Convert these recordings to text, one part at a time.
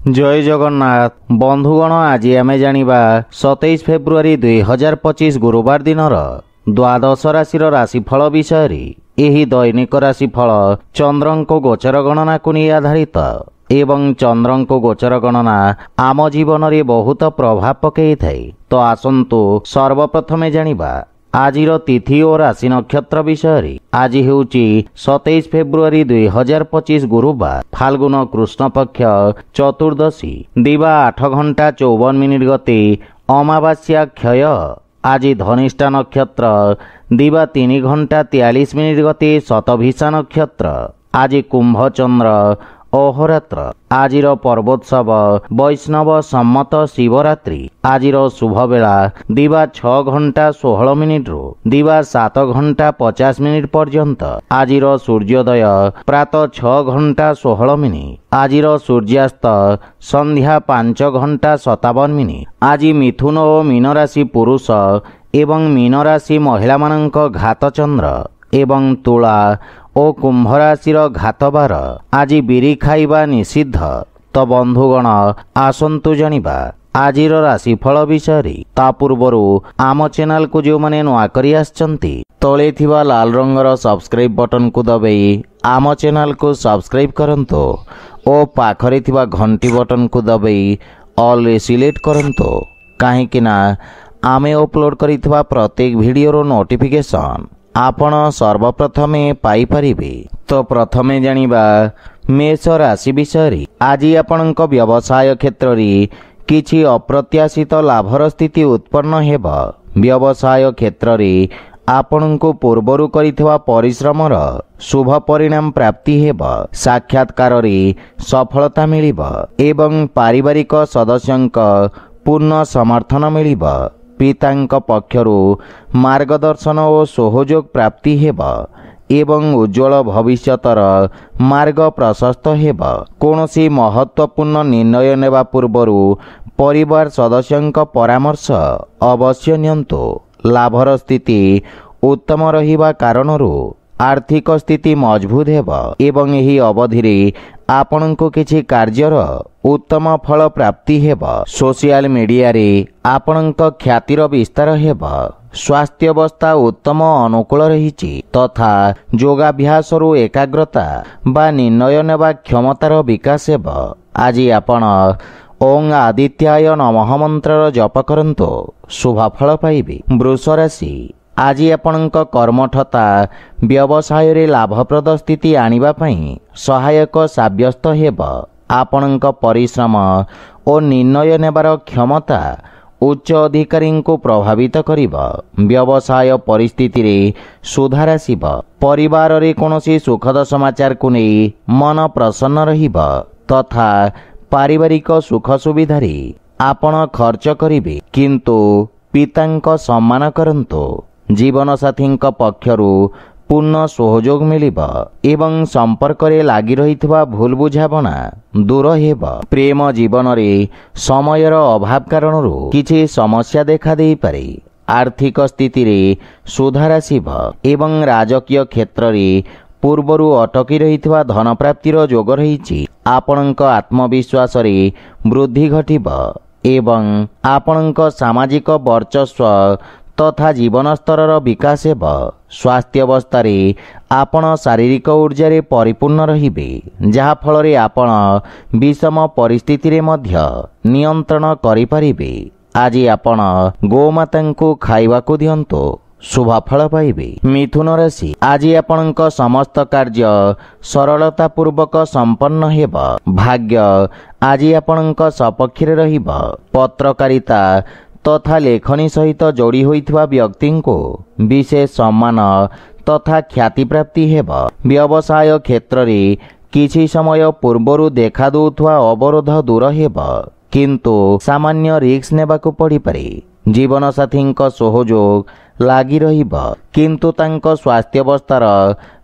जय जगन्नाथ बंधुगण आज आम जानिबा 27 फेब्रुआरी 2025 गुरुवार दिनर द्वादश राशि राशिफल विषय। एही दैनिक राशिफल चंद्रंको गोचर गणना को नहीं आधारित एवं चंद्रंको गोचर गणना आम जीवन में बहुत प्रभाव पकई थाए। तो आसंतु सर्वप्रथमे जानिबा आजिर तिथि और राशि नक्षत्र विषय। आज हेउची 27 फेब्रुआरी 2025 गुरुवार फाल्गुन कृष्ण पक्ष चतुर्दशी दिवा 8 घंटा 54 मिनिट गति अमावास्या क्षय। आज धनिष्ठा नक्षत्र दिवा 3 घंटा 43 मिनिट गति शतभिषा नक्षत्र। आज कुंभ चंद्र अहोरात्र। आजिर पर्वोत्सव वैष्णव सम्मत शिवरात्रि। आजिर शुभ बेला दिवा 6 घंटा 16 मिनिट रु दिवा 7 घंटा 50 मिनिट पर्यंत। आजिर सूर्योदय प्रातः 6 घंटा 16 मिनिट। आजिर सूर्यास्त संध्या 5 घंटा 57 मिनिट। आज मिथुन और मीन राशि पुरुष एवं मीन राशि महिला मानक घात चंद्र एवं तुला और कुंभ राशि घातबार। आज बिरी खाइबा निषिद्ध। तो बंधुगण आसंतु जानिबा आजिर राशिफल विषय। ता पूर्वरु आम चैनल को जो माने नुआ करी आछंती तळे थिबा लाल रंगर सब्सक्राइब बटन को दबाई आम चैनल को सब्सक्राइब करंतो और पाखरे थिबा घंटी बटन को दबाई ऑल सिलेक्ट करंतो काहेकि ना आमे अपलोड करिथिबा प्रत्येक वीडियो नोटिफिकेशन आपण सर्वप्रथमे पाई परिबे। तो प्रथमे जानिबा मेष राशि विषय। आज आपणक व्यवसाय क्षेत्र रे किछि अप्रत्याशित लाभर स्थिति उत्पन्न हेब। व्यवसाय क्षेत्र रे आपणको पूर्वरु करिथिबा परिश्रमर शुभ परिणाम प्राप्ति हेब। साक्षात्कार रे सफलता मिलिब एवं पारिवारिक सदस्यंक पूर्ण समर्थन मिलिब। पितांक पक्षरु मार्गदर्शन और सहयोग प्राप्ति हेब एवं उज्जवल भविष्यतर मार्ग प्रशस्त हेब। कोनोसी महत्वपूर्ण निर्णय नेबा पूर्वरु परिवार सदस्यंक परामर्श अवश्य नियंतु। लाभर स्थिति उत्तम रहिबा कारणरु आर्थिक स्थिति मजबूत हेब एवं एही अवधि रे आपणको किछि कार्यर उत्तम फल प्राप्ति हेब। सोशल मीडिया रे आपणक ख्यातिर विस्तार हेब। स्वास्थ्य अवस्था उत्तम अनुकूल रहिछि तथा योगाभ्यास रु एकाग्रता बा निर्णय नेबा क्षमतार विकास हेब। आज आपण ओं आदित्याय नमः मंत्र जप करंतो शुभ फल पाइबे। वृष राशि। आज आपणक कर्मठता व्यवसाय रे लाभप्रद स्थिति आनिबा पई सहायक साब्यस्त हेब। आपणक परिश्रम और निर्णय नेबार क्षमता उच्च अधिकारी को प्रभावित करिब। व्यवसाय परिस्थिति रे सुधार आसिब। परिवार रे कोनोसी सुखद समाचार को नहीं मन प्रसन्न रहिब तथा पारिवारिक सुख सुविधा रे आपण खर्च करिबे किंतु पितांक सम्मान करंतो। जीवन साथी पक्षरु पूर्ण सहयोग मिलिब एवं संपर्क रे लागी रहितबा भूल बुझाबना दूर हेब। प्रेम जीवन रे समयर अभाव कारणरु किछि समस्या देखा देई पारे। आर्थिक स्थिति रे सुधार आसिब एवं राजकीय क्षेत्र रे पूर्वरु अटकी रहितबा धन प्राप्तिर जोग रहिछि। आपणक आत्मविश्वास रे वृद्धि घटिब एवं आपणक सामाजिक वर्चस्व तथा जीवन स्तर विकास हेब। स्वास्थ्य अवस्था रे आपण शारीरिक ऊर्जा रे परिपूर्ण रहिबे जहा फल रे आपण विषम परिस्थिति रे मध्य नियंत्रण करि परिबे। आज आपण गोमाता को खाइबा को दियंतो शुभ फल पाइबे। मिथुन राशि। आज आपणक समस्त कार्य सरलता पूर्वक संपन्न हेब। भाग्य आज आपणक सपक्ष रे रहिब। पत्रकारिता तथा लेखनी सहित जोड़ी होइथिबा व्यक्ति को विशेष सम्मान तथा ख्याति प्राप्ति हेब। व्यवसाय क्षेत्र रे किछि समय पूर्वरु देखा दउथवा अवरोध दूर हेब किंतु सामान्य रिस्क नेबाकु पड़ी पारे। जीवन साथी सहयोग लागी रहिब किंतु तांको स्वास्थ्य अवस्थार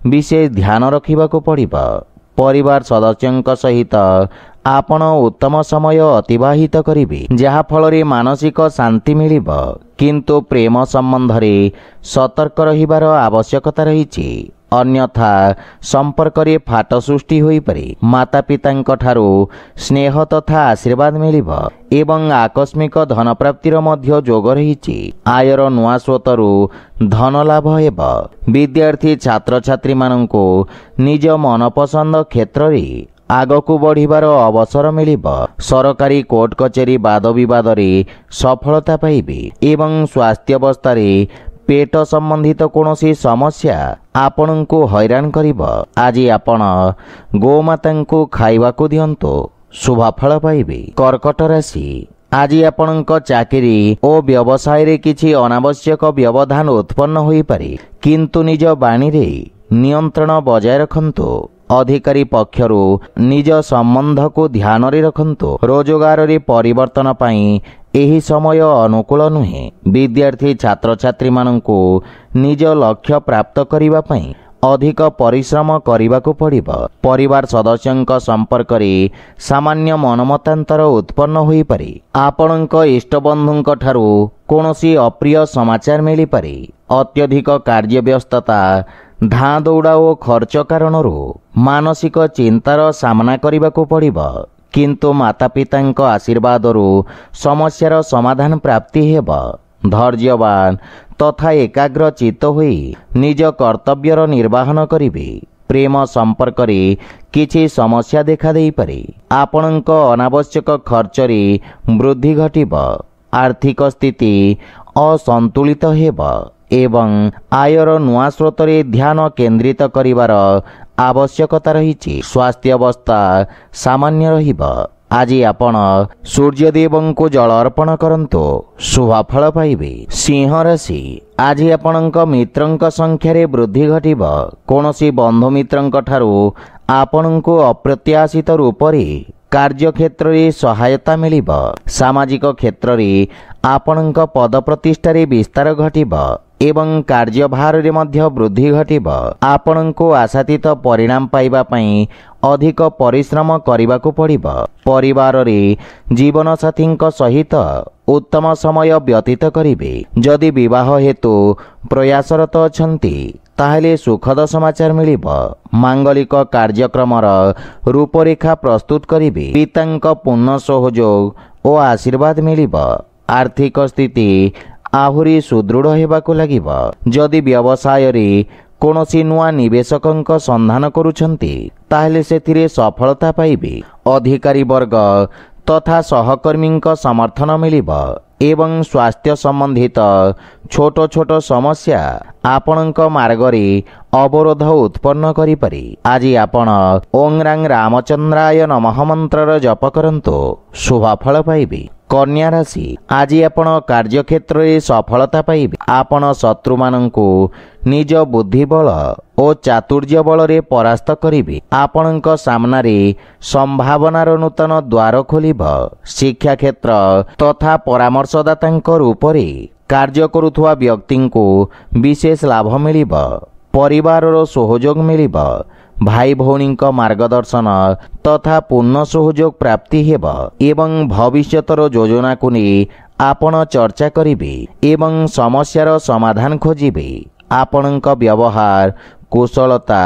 विशेष ध्यान रखिबाकु पड़िब। परिवार सदस्यंक सहित आपण उत्तम समय अतिबाहित करिबे जहा फल रे मानसिक शांति मिलिब किंतु प्रेम संबंध रे सतर्क रहिबार आवश्यकता रहिछि। अन्यथा संपर्करे फाट सृष्टि होई पारे। माता पितांक ठारू स्नेह तथा आशीर्वाद मिलिब एवं आकस्मिक धन प्राप्तिर मध्य जोग रहिछि। आयर नुआ स्रोतरु धन लाभ हेब। विद्यार्थी छात्र छात्री मानंको निज मनपसंद क्षेत्र रे आगकू बढ़िबार अवसर मिलिब। सरकारी कोर्ट कचेरी वाद विवाद रे सफलता पाइबे एवं स्वास्थ्य अवस्था पेट संबंधित कौनसी समस्या आपनकू हैरान करिब। आज आपण गोमाता खाइबाकू दियंतु शुभफल पाइबे। कर्कट राशि आज आपणक चाकरी और व्यवसाय रे किछि अनावश्यक व्यवधान उत्पन्न होई पारे, किंतु निज बाणी रे नियंत्रण बजाय रखंतु। अधिकारी पक्षरु निज संबंध को ध्यान रे रखंतु। रोजगार रे परिवर्तन पाई एही समय अनुकूल नुहे। विद्यार्थी छात्र छात्री मानंको निज लक्ष्य प्राप्त करिबा पई अधिक परिश्रम करिबाकू पड़िब। परिवार सदस्यंक संपर्क रे सामान्य मनमतांतर उत्पन्न होई पारे। आपणक इष्ट बंधुंक ठारू कोनोसी अप्रिय समाचार मिली पारे। अत्यधिक कार्य व्यस्तता धाँ दौड़ा और खर्च कारणरू मानसिक चिंतार सामना करने पड़िब, किंतु माता पितांक आशीर्वादरू समस्यार समाधान प्राप्ति हेब। धैर्यवान तथा एकाग्र चित्त होई निज कर्तव्यर निर्वाहन करिवे। प्रेम संपर्क रे किछि समस्या देखा देई पारे। आपणक अनावश्यक खर्च रे वृद्धि घटिब। आर्थिक स्थिति असंतुलित हेब एवं आयर नुआ स्रोत रे ध्यान केंद्रित करिवार आवश्यकता रहिछि। स्वास्थ्य अवस्था सामान्य रहिब। आज आपण सूर्यदेवं को जल अर्पण करंतु शुभफल पाइबे। सिंह राशि आज आपणक मित्रंक संख्या रे वृद्धि घटिब। कोनोसी बंधु मित्रंक ठारू आपणको अप्रत्याशित रूप रे कार्य क्षेत्र रे सहायता मिलिब। सामाजिक क्षेत्र रे आपणक पद प्रतिष्ठा रे विस्तार घटिब एवं कार्यभार रे मध्य वृद्धि घटिब। आपणको आशातीत परिणाम पाइबा पई अधिक परिश्रम करिबाकू पड़िब। परिवार रे जीवन साथींक सहित उत्तम समय व्यतीत करिवे। जदि विवाह हेतु प्रयासरत अछंती ताहेले सुखद समाचार मिलिब। मांगलिक कार्यक्रमर रूपरेखा प्रस्तुत करिवे। पितांक पूर्ण सहयोग और आशीर्वाद मिलिब। आर्थिक स्थिति आहुरी सुदृढ़ हेबाकू लागिब। जदि व्यवसाय रे कोनोसी नुआ निवेशकंक संधान करुछंती ताहेले सेथिरे सफलता पाइबे। अधिकारी वर्ग तथा सहकर्मींक समर्थन मिलिब एवं स्वास्थ्य संबंधित छोट छोट समस्या आपणक मार्ग रे अवरोध उत्पन्न करि पारे। आज आपण ओं रां रामचंद्राय नमः मंत्र जप करंतु शुभफल पाइबे। कन्या राशि आज आपण कार्यक्षेत्र रे सफलता पाइबे। आपण शत्रु मानंकु निज बुद्धि बल और चातुर्य बल रे परास्त करिवे। आपणक सामना रे संभावनार नूतन द्वार खोलिब। शिक्षा क्षेत्र तथा परामर्शदातांक रूप रे कार्य करुथुवा व्यक्तिंको विशेष लाभ मिलिब। परिवारर सहयोग मिलिब। भाई भौणी मार्गदर्शन तथा पूर्ण सहयोग प्राप्ति हेब एवं भविष्यतर योजना को नहीं आपण चर्चा करिवे एवं समस्यार समाधान खोजिवे। आपणक व्यवहार कुशलता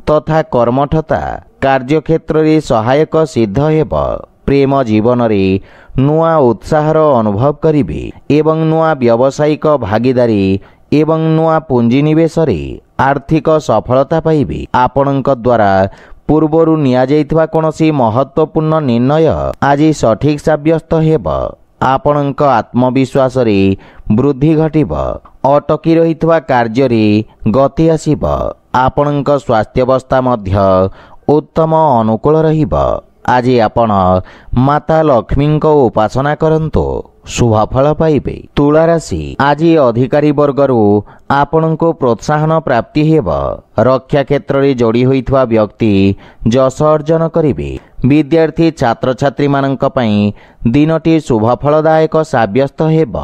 तथा कर्मठता कार्यक्षेत्र रे सहायक सिद्ध हेब। प्रेम जीवन रे नुआ उत्साहर अनुभव करिवे एवं नुआ व्यावसायिक भागीदारी एवं नुआ पुंजी निवेश रे आर्थिक सफलता पाइबे। आपणक द्वारा पूर्वरु निया जाइतबा कोनोसी महत्वपूर्ण निर्णय आज सठिक साब्यस्त हेब। आपणक आत्मविश्वास रे वृद्धि घटिब। अटकी रहितबा कार्य रे गति आसीब। आपणक स्वास्थ्य अवस्था मध्य उत्तम अनुकूल रहिब। आज आपण माता लक्ष्मी उपासना करंतु शुभफल पाइबे। तुला राशि आज अधिकारी वर्गरू आपण को प्रोत्साहन प्राप्ति हेब। रक्षा क्षेत्र रे जोड़ी होइथवा व्यक्ति जस अर्जन करिवे। विद्यार्थी छात्र छात्री मानंक पई दिनटी शुभफलदायक साब्यस्त हेब।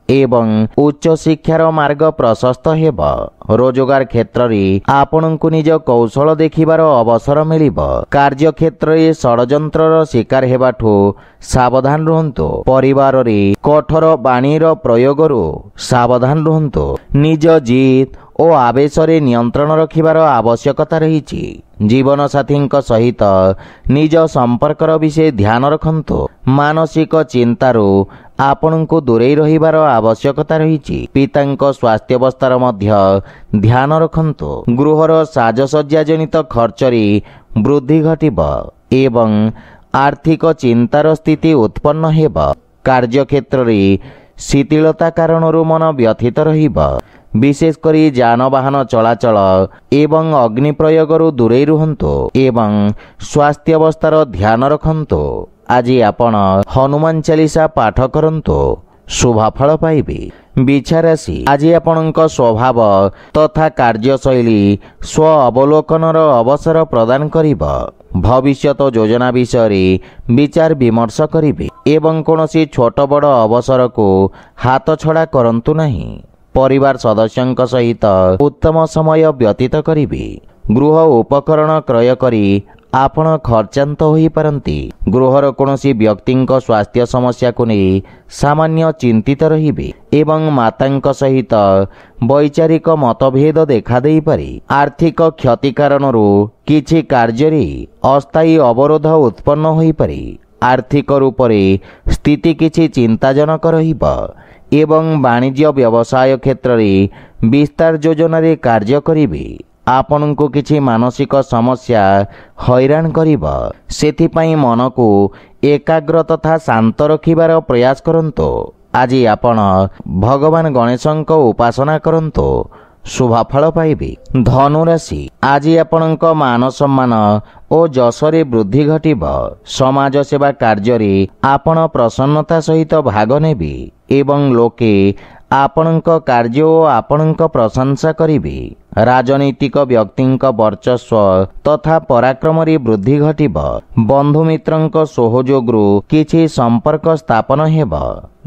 एवं उच्च शिक्षार मार्ग प्रशस्त हेब। रोजगार क्षेत्र में आपणको निज कौशल देखिबार अवसर मिलिब। कार्य क्षेत्र में षड्यंत्रर शिकार हेबाठू सावधान रुहंतु। परिवार रे कठोर बाणीर प्रयोगरू सावधान रुहंतु। निज जिद और आवेश रे नियंत्रण रखिबार आवश्यकता रही। जीवन साथी सहित निज संपर्कर विषय ध्यान रखंतु। मानसिक चिंतारू आपणको दूरे रहिबार आवश्यकता रही। पिता स्वास्थ्यावस्थार मध्य ध्यान रखंतु। गृहर साजसज्जा जनित खर्चरी वृद्धि घटिब एवं आर्थिक चिंतार स्थिति उत्पन्न हेब। कार्यक्षेत्र में शिथिलता कारणरू मन व्यथित रहिब। विशेषकर जानवाहन चलाचल एवं अग्नि प्रयोगरू दूरे रुहंतु एवं स्वास्थ्यावस्थार ध्यान रखंतु। आज आपण हनुमान चालीसा पाठ करंतु, शुभफल पाइबे। बिछाराशि आज आपणक स्वभाव तथा कार्यशैली स्व अवलोकनर अवसर प्रदान करिब। भविष्यत योजना विषय विचार विमर्श करिबे एवं कोनोसी छोट बड़ अवसर को हाथ छड़ा करंतु नहीं। परिवार सदस्यंक सहित उत्तम समय व्यतीत करिबे। गृह उपकरण क्रय करी आपण खर्चांत होई पारंती। गृहर कोनोसी व्यक्तिंक स्वास्थ्य समस्या को नहीं सामान्य चिंतित रहिबे एवं मातांक सहित वैचारिक मतभेद देखा देई पारे। आर्थिक क्षति कारणरू किछि कार्यरे अस्थायी अवरोध उत्पन्न होई पारे। आर्थिक रूप से स्थिति किछि चिंताजनक रहिब एवं वाणिज्य व्यवसाय क्षेत्र में विस्तार योजना रे कार्य करिबे। आपन को किछि मानसिक समस्या हैरान करिब। सेथिपाई मन को एकाग्र तथा शांत रखिबार प्रयास करंतु। आज आपण भगवान गणेशंक उपासना करंतु, शुभफल पाइबे। धनुराशि आज आपणक मान सम्मान और जशरे वृद्धि घटिब। समाज सेवा कार्य रे आपण प्रसन्नता सहित भाग नेबे एवं लोके आपणक कार्य और आपणक प्रशंसा करिबे। राजनीतिक व्यक्तिंक वर्चस्व तथा पराक्रम रे वृद्धि घटिब। बंधु मित्रंक सहयोगरू किछि संपर्क स्थापन हेब,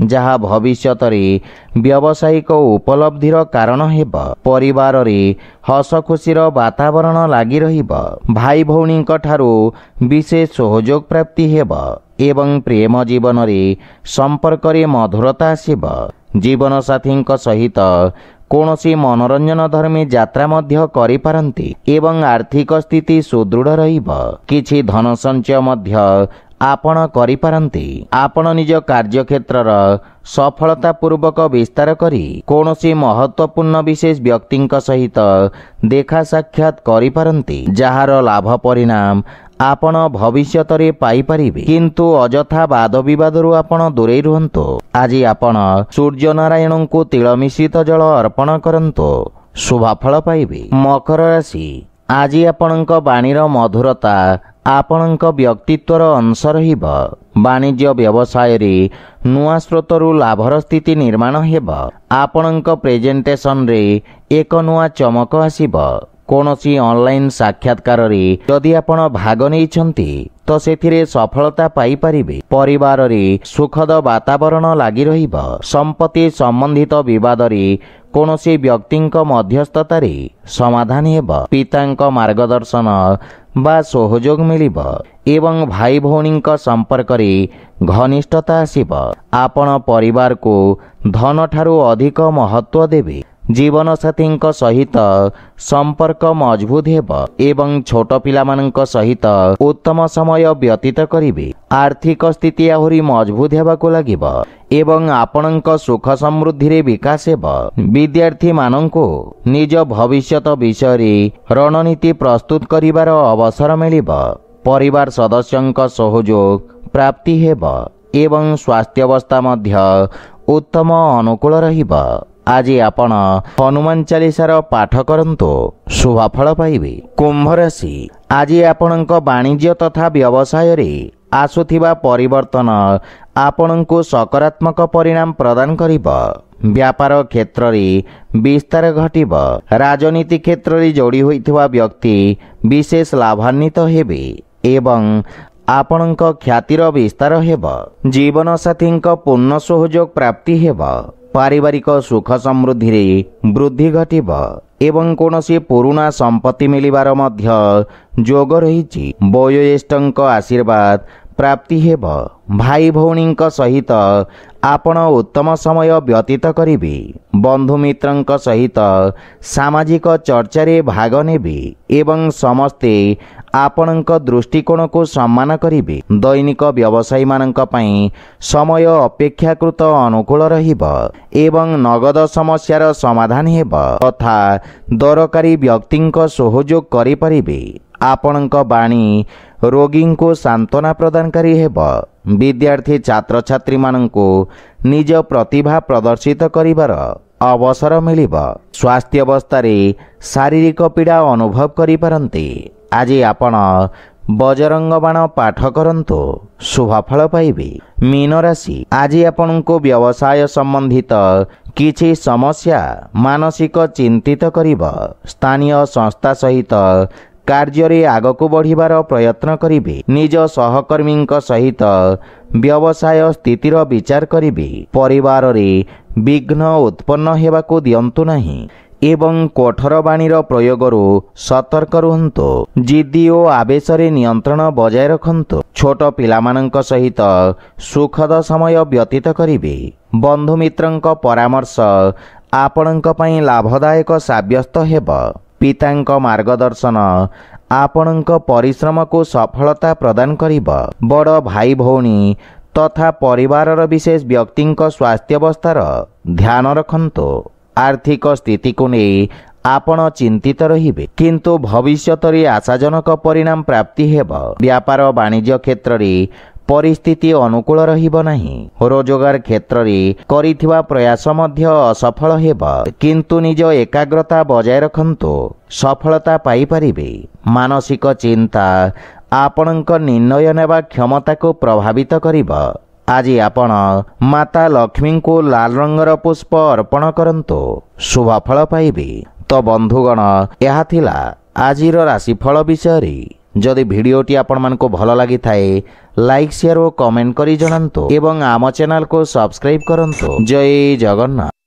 जहा भविष्यत रे व्यावसायिक उपलब्धिर कारण हेब। परिवार रे हस खुशीर वातावरण लागी रहिब। भाई भौणींक ठारू विशेष सहयोग प्राप्ति हेब एवं प्रेम जीवन रे संपर्क रे मधुरता आसिब। जीवन साथींक सहित कोनोसी मनोरंजन धर्मी यात्रा मध्य करि पारंती एवं आर्थिक स्थिति सुदृढ़ रहिब। किछि धन संचय मध्य आपण करि पारंती। आपण निज कार्यक्षेत्रर सफलता पूर्वक विस्तार करी कोनोसी महत्वपूर्ण विशेष व्यक्तिंक सहित देखा साक्षात करि पारंती, जहार लाभ परिणाम आपण भविष्यत रे पाई परिबे। किंतु अजथा वाद विवादरू आपण दूरे रुहंतु। आज आपण सूर्य नारायण को तिल मिश्रित जल अर्पण करंतु, शुभफल पाइबे। मकर राशि आज आपणक वाणीर मधुरता आपणक व्यक्तित्वर अंश रहिब। वाणिज्य व्यवसाय रे नुआ स्रोतरू लाभर स्थिति निर्माण हेब। आपणक प्रेजेंटेशन रे एक नुआ चमक आसिब। कोनोसी ऑनलाइन साक्षात्कार रे यदि आपण भाग नैछंती तो सेथिरे सफलता पाई परिबे। परिवार रे सुखद वातावरण लागी रहिब। संपत्ति संबंधित विवाद रे कोनोसी व्यक्तिंक मध्यस्थता रे समाधान हेब। पितांक मार्गदर्शन बा सहयोग मिलिब एवं भाई भौणींक संपर्क रे घनिष्ठता आसिब। आपण परिवार को धन ठारू अधिक महत्व देबे। जीवन साथींक सहित संपर्क मजबूत हेब एवं छोट पिलामानंक सहित उत्तम समय व्यतीत करिबे। आर्थिक स्थिति आहुरी मजबूत हेबाको लागिब एवं आपणक सुख समृद्धि रे विकास हेब। विद्यार्थी मानंको निज भविष्यत विषय रे रणनीति प्रस्तुत करिवार अवसर मिलिब। परिवार सदस्यंक सहयोग प्राप्ति हेब एवं स्वास्थ्यावस्था मध्य उत्तम अनुकूल रहिब। आज आपण हनुमान चालीसार पाठ करंतु, शुभफल पाइबे। कुंभ राशि आज आपणक वाणिज्य तथा व्यवसाय रे आसुथिबा परिवर्तन आपणको सकारात्मक परिणाम प्रदान करिब। व्यापार क्षेत्र रे विस्तार घटिब। राजनीति क्षेत्र रे जोड़ी होइथिबा व्यक्ति विशेष लाभान्वित हेबे एवं आपणक ख्यातिर विस्तार हेब। जीवन साथींक पूर्ण सहयोग प्राप्ति हेब। ପାରିବାରିକ ସୁଖ ସମୃଦ୍ଧିରେ ବୃଦ୍ଧି ଘଟିବ ଏବଂ କୌଣସି ପୁରୁଣା ସମ୍ପତ୍ତି ମିଳିବାର ମଧ୍ୟ ଯୋଗ ରହିଛି। ବୟୋଜ୍ୟେଷ୍ଠଙ୍କ ଆଶୀର୍ବାଦ ପ୍ରାପ୍ତି ହେବ। ଭାଇ ଭଉଣୀଙ୍କ ସହିତ ଆପଣ ଉତ୍ତମ ସମୟ ବ୍ୟତୀତ କରିବେ। ବନ୍ଧୁମିତ୍ରଙ୍କ ସହିତ ସାମାଜିକ ଚର୍ଚ୍ଚାରେ ଭାଗ ନେବେ ଏବଂ ସମସ୍ତେ ଆପଣଙ୍କ ଦୃଷ୍ଟିକୋଣକୁ ସମ୍ମାନ କରିବେ। ଦୈନିକ ବ୍ୟବସାୟୀମାନଙ୍କ ପାଇଁ ସମୟ ଅପେକ୍ଷାକୃତ ଅନୁକୂଳ ରହିବ ଏବଂ ନଗଦ ସମସ୍ୟାର ସମାଧାନ ହେବ ତଥା ଦରକାରୀ ବ୍ୟକ୍ତିଙ୍କ ସହଯୋଗ କରିପାରିବେ। ଆପଣଙ୍କ ବାଣୀ ରୋଗୀଙ୍କୁ ସାନ୍ତ୍ୱନା ପ୍ରଦାନକାରୀ ହେବ। ବିଦ୍ୟାର୍ଥୀ ଛାତ୍ରଛାତ୍ରୀମାନଙ୍କୁ ନିଜ ପ୍ରତିଭା ପ୍ରଦର୍ଶିତ କରିବାର ଅବସର ମିଳିବ। ସ୍ୱାସ୍ଥ୍ୟାବସ୍ଥାରେ ଶାରୀରିକ ପୀଡ଼ା ଅନୁଭବ କରିପାରନ୍ତି। ଆଜି ଆପଣ ବଜରଙ୍ଗ ବାଣ ପାଠ କରନ୍ତୁ, ଶୁଭଫଳ ପାଇବେ। ମୀନ ରାଶି, ଆଜି ଆପଣଙ୍କୁ ବ୍ୟବସାୟ ସମ୍ବନ୍ଧିତ କିଛି ସମସ୍ୟା ମାନସିକ ଚିନ୍ତିତ କରିବ। ସ୍ଥାନୀୟ ସଂସ୍ଥା ସହିତ କାର୍ଯ୍ୟରେ ଆଗକୁ ବଢ଼ିବାର ପ୍ରୟତ୍ନ କରିବେ। ନିଜ ସହକର୍ମୀଙ୍କ ସହିତ ବ୍ୟବସାୟ ସ୍ଥିତିର ବିଚାର କରିବେ। ପରିବାରରେ ବିଘ୍ନ ଉତ୍ପନ୍ନ ହେବାକୁ ଦିଅନ୍ତୁ ନାହିଁ ଏବଂ କଠୋର ବାଣୀର ପ୍ରୟୋଗରୁ ସତର୍କ ରୁହନ୍ତୁ। ଜିଦ୍ଦି ଓ ଆବେଶରେ ନିୟନ୍ତ୍ରଣ ବଜାୟ ରଖନ୍ତୁ। ଛୋଟ ପିଲାମାନଙ୍କ ସହିତ ସୁଖଦ ସମୟ ବ୍ୟତୀତ କରିବେ। ବନ୍ଧୁମିତ୍ରଙ୍କ ପରାମର୍ଶ ଆପଣଙ୍କ ପାଇଁ ଲାଭଦାୟକ ସାବ୍ୟସ୍ତ ହେବ। ପିତାଙ୍କ ମାର୍ଗଦର୍ଶନ ଆପଣଙ୍କ ପରିଶ୍ରମକୁ ସଫଳତା ପ୍ରଦାନ କରିବ। ବଡ଼ ଭାଇ ଭଉଣୀ ତଥା ପରିବାରର ବିଶେଷ ବ୍ୟକ୍ତିଙ୍କ ସ୍ୱାସ୍ଥ୍ୟାବସ୍ଥାର ଧ୍ୟାନ ରଖନ୍ତୁ। ଆର୍ଥିକ ସ୍ଥିତିକୁ ନେଇ ଆପଣ ଚିନ୍ତିତ ରହିବେ କିନ୍ତୁ ଭବିଷ୍ୟତରେ ଆଶାଜନକ ପରିଣାମ ପ୍ରାପ୍ତି ହେବ। ବ୍ୟାପାର ବାଣିଜ୍ୟ କ୍ଷେତ୍ରରେ ପରିସ୍ଥିତି ଅନୁକୂଳ ରହିବ ନାହିଁ। ରୋଜଗାର କ୍ଷେତ୍ରରେ କରିଥିବା ପ୍ରୟାସ ମଧ୍ୟ ଅସଫଳ ହେବ କିନ୍ତୁ ନିଜ ଏକାଗ୍ରତା ବଜାୟ ରଖନ୍ତୁ, ସଫଳତା ପାଇପାରିବେ। ମାନସିକ ଚିନ୍ତା ଆପଣଙ୍କ ନିର୍ଣ୍ଣୟ ନେବା କ୍ଷମତାକୁ ପ୍ରଭାବିତ କରିବ। ଆଜି ଆପଣ ମାତା ଲକ୍ଷ୍ମୀଙ୍କୁ ଲାଲ ରଙ୍ଗର ପୁଷ୍ପ ଅର୍ପଣ କରନ୍ତୁ, ଶୁଭଫଳ ପାଇବେ। ତ ବନ୍ଧୁଗଣ, ଏହା ଥିଲା ଆଜିର ରାଶିଫଳ ବିଷୟରେ। ଯଦି ଭିଡ଼ିଓଟି ଆପଣମାନଙ୍କୁ ଭଲ ଲାଗିଥାଏ ଲାଇକ୍, ସେୟାର ଓ କମେଣ୍ଟ କରି ଜଣାନ୍ତୁ ଏବଂ ଆମ ଚ୍ୟାନେଲକୁ ସବସ୍କ୍ରାଇବ୍ କରନ୍ତୁ। ଜୟ ଜଗନ୍ନାଥ।